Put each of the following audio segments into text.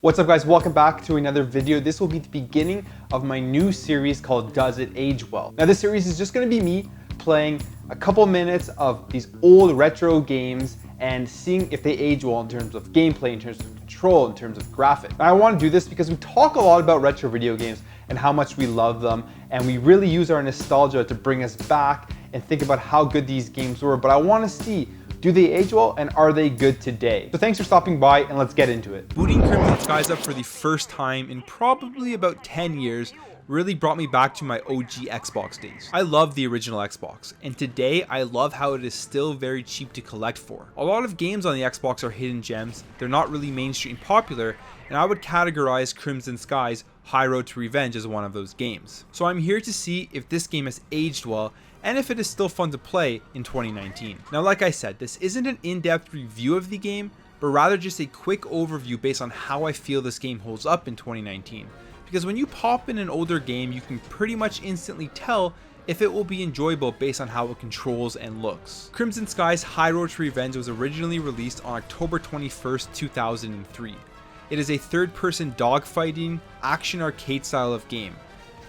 What's up guys, welcome back to another video. This will be the beginning of my new series called Does It Age Well? Now this series is just going to be me playing a couple minutes of these old retro games and seeing if they age well in terms of gameplay, in terms of control, in terms of graphics. And I want to do this because we talk a lot about retro video games and how much we love them, and we really use our nostalgia to bring us back and think about how good these games were. But I want to see, do they age well and are they good today? So thanks for stopping by and let's get into it. Booting Crimson Skies up for the first time in probably about 10 years really brought me back to my OG Xbox days. I love the original Xbox, and today I love how it is still very cheap to collect for. A lot of games on the Xbox are hidden gems, they're not really mainstream popular, and I would categorize Crimson Skies High Road to Revenge as one of those games. So I'm here to see if this game has aged well and if it is still fun to play in 2019. Now like I said, this isn't an in-depth review of the game, but rather just a quick overview based on how I feel this game holds up in 2019. Because when you pop in an older game, you can pretty much instantly tell if it will be enjoyable based on how it controls and looks. Crimson Skies High Road to Revenge was originally released on October 21st, 2003. It is a third-person dogfighting, action arcade style of game.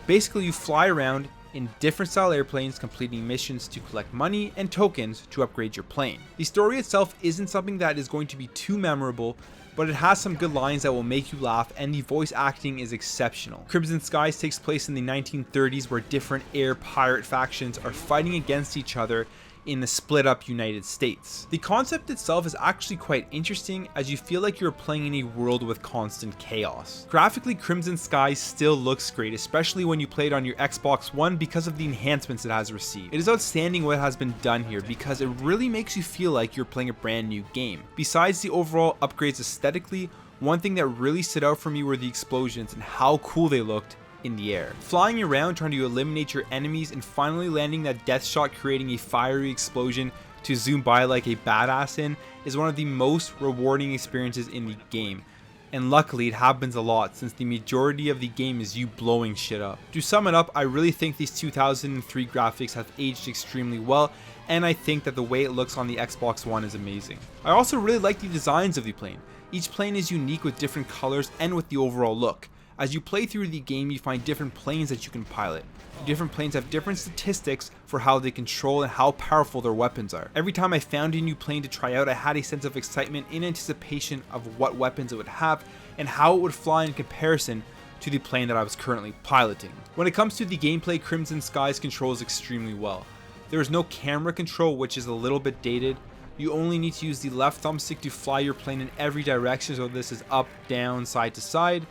Basically, you fly around in different style airplanes, completing missions to collect money and tokens to upgrade your plane. The story itself isn't something that is going to be too memorable, but it has some good lines that will make you laugh, and the voice acting is exceptional. Crimson Skies takes place in the 1930s, where different air pirate factions are fighting against each other in the split up United States. The concept itself is actually quite interesting, as you feel like you're playing in a world with constant chaos. Graphically, Crimson Skies still looks great, especially when you play it on your Xbox One because of the enhancements it has received. It is outstanding what has been done here because it really makes you feel like you're playing a brand new game. Besides the overall upgrades aesthetically, one thing that really stood out for me were the explosions and how cool they looked in the air. Flying around trying to eliminate your enemies and finally landing that death shot, creating a fiery explosion to zoom by like a badass in, is one of the most rewarding experiences in the game. And luckily it happens a lot, since the majority of the game is you blowing shit up. To sum it up, I really think these 2003 graphics have aged extremely well, and I think that the way it looks on the Xbox One is amazing. I also really like the designs of the plane. Each plane is unique with different colors and with the overall look. As you play through the game, you find different planes that you can pilot. The different planes have different statistics for how they control and how powerful their weapons are. Every time I found a new plane to try out, I had a sense of excitement in anticipation of what weapons it would have and how it would fly in comparison to the plane that I was currently piloting. When it comes to the gameplay, Crimson Skies controls extremely well. There is no camera control, which is a little bit dated. You only need to use the left thumbstick to fly your plane in every direction, so this is up, down, side to side.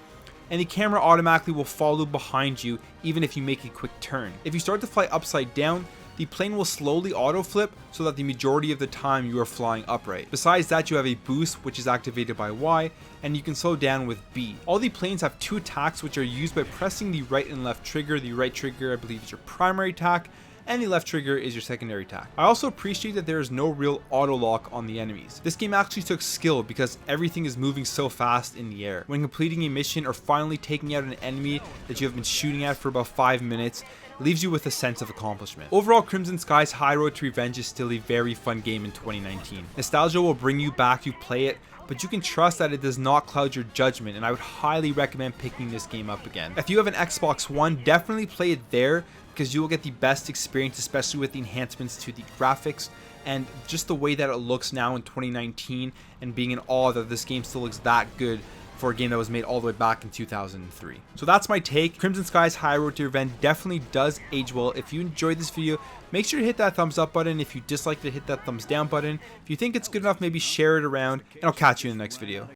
And the camera automatically will follow behind you even if you make a quick turn. If you start to fly upside down, the plane will slowly auto flip so that the majority of the time you are flying upright. Besides that, you have a boost, which is activated by Y, and you can slow down with B. All the planes have two attacks, which are used by pressing the right and left trigger. The right trigger, I believe, is your primary attack, and the left trigger is your secondary attack. I also appreciate that there is no real auto lock on the enemies. This game actually took skill because everything is moving so fast in the air. When completing a mission or finally taking out an enemy that you have been shooting at for about 5 minutes, it leaves you with a sense of accomplishment. Overall, Crimson Skies High Road to Revenge is still a very fun game in 2019. Nostalgia will bring you back, you play it, but you can trust that it does not cloud your judgment, and I would highly recommend picking this game up again. If you have an Xbox One, definitely play it there, because you will get the best experience, especially with the enhancements to the graphics and just the way that it looks now in 2019, and being in awe that this game still looks that good for a game that was made all the way back in 2003. So that's my take. Crimson Skies High Road to Revenge definitely does age well. If you enjoyed this video, make sure to hit that thumbs up button. If you disliked it, hit that thumbs down button. If you think it's good enough, maybe share it around, and I'll catch you in the next video.